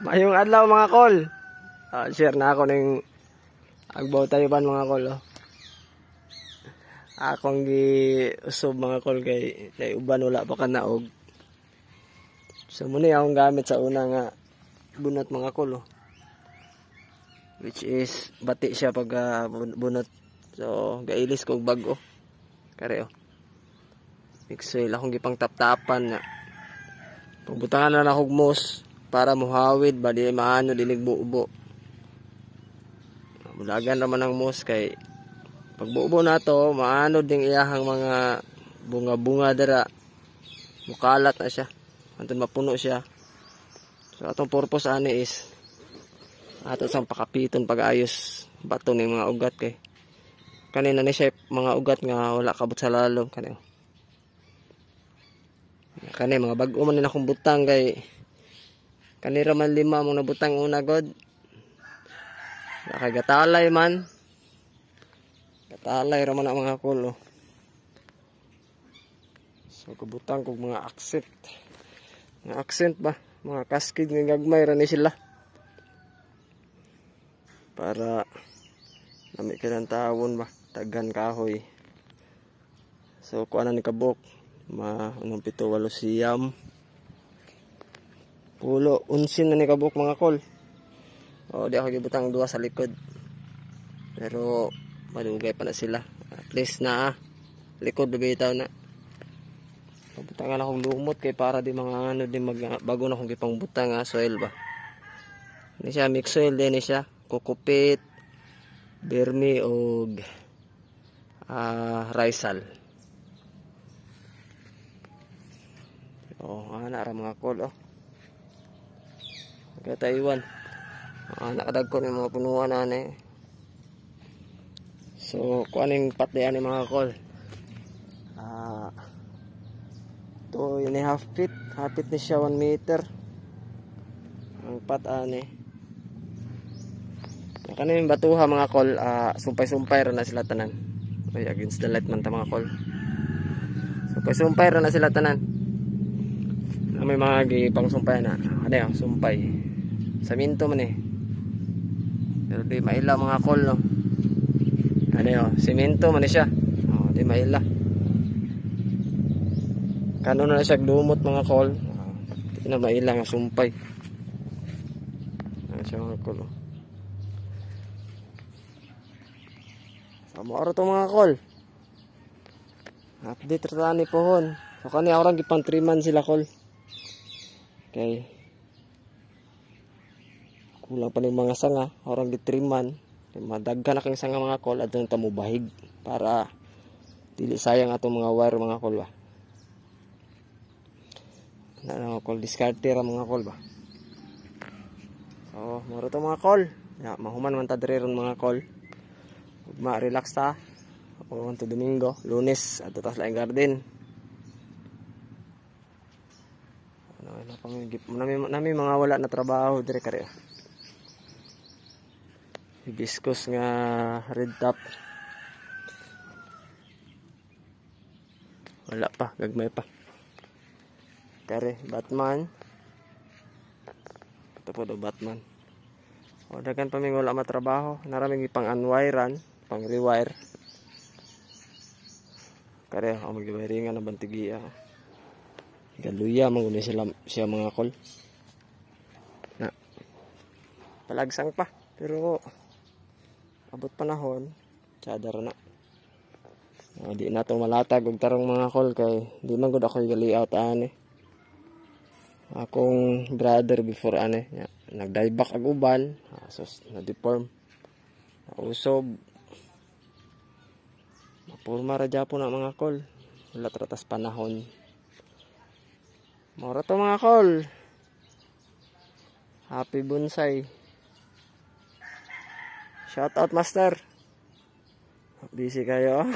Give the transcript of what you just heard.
Mayong adlaw mga kol. Share na ako ng agbaw tayuban mga kol. Akong gi usob mga kol kay uban wala pa kanaog. So muna akong gamit sa una nga bunot mga kol. Which is bati siya pag bunot. So gailis ko bago. Kare mix oil akong gipang tap-tapan nga. Pagbutangan na hugmos para muhawid ba di maano dinig buubo. Mulagan naman ang mos kay pag buubo na to maano ding iyahang mga bunga-bunga dara. Mukalat na siya. Anton mapuno siya. So atong purpose ani is ato sang pakapiton pag-ayos bato ning mga ugat kay kanina ni siya mga ugat nga wala kabot sa lalom kanina. Kani mga bag-o man akong butang kay kanira man 5 mong nabutang una god. Nakagatalay man. Gatalay ra man ang mga kulo. So kabutang kog mga accent. Mga accent ba? Mga kaskid nga gagmay ra ni sila. Para nami kanang tawon ba? Tagan kahoy. So kuanan ni kabuk. Unong 7, 8 siyam. Pulo, 11 na ni kabuk mga kol. Di ako gibutang 2 sa likod. Pero malugay pa na sila. At least na likod bitaw na. Butangan akong lumot kay para di mga ano di bago na akong gipang butang soil ba. Ni siya mix soil din ni siya. Kukupit, bermi og raisal. Anak ra mga kol Taiwan. Nakadagko ng mga punuan ani. So kuaning patay ani mga kol. 2.5 feet. Hapit ni siya 1 meter. Ang pat ani. Kaning batuha mga kol, sumpay-sumpay ra na sila tanan. Ay against the light man ta mga kol. Sumpay-sumpay ra na sila tanan. May mga gipang sumpay na. Ano sumpay. Saminto man Pero di maila mga kol no. Semento man siya. Di maila. Kano na siya lumot mga kol. Di na maila nga sumpay. Siya mga kol. Mao to mga kol. Update ra ni pohon. So kani orang gipang 3 man sila kol. Okay. Kulang pa ng mga sanga, orang gitriman. Madaggan na kang sanga mga kol at ta mo bahig para dili sayang atong mga wire mga kol ba. Na kol discarte ra mga kol ba. So, moro to mga kol. Mahuman man ta diri ron mga kol. Ma-relax ta. Ako to Domingo, Lunes at tas laing garden. Nami mga wala na trabaho dire kare. Hibiscus nga red top. Wala pa, gagmay pa. Kare Batman. Ito po do Batman. Dagan pa mi wala matrabaho, naraming ipang unwirean, pang rewire. Kare magwiringan na bantigiya. Galuya mangunin siya mga kol. Palagsang pa pero abot panahon tsadar na. Di na to malatag og tarong mga kol kay di man gud ako i-layout ani. Akong brother before ani nag-dieback ag uban, so na deform. Usob. Mapurma ra gyapon na mga kol. Wala tratas panahon. Mora to mga kol. Happy bonsai. Shout out master. Busy kayo.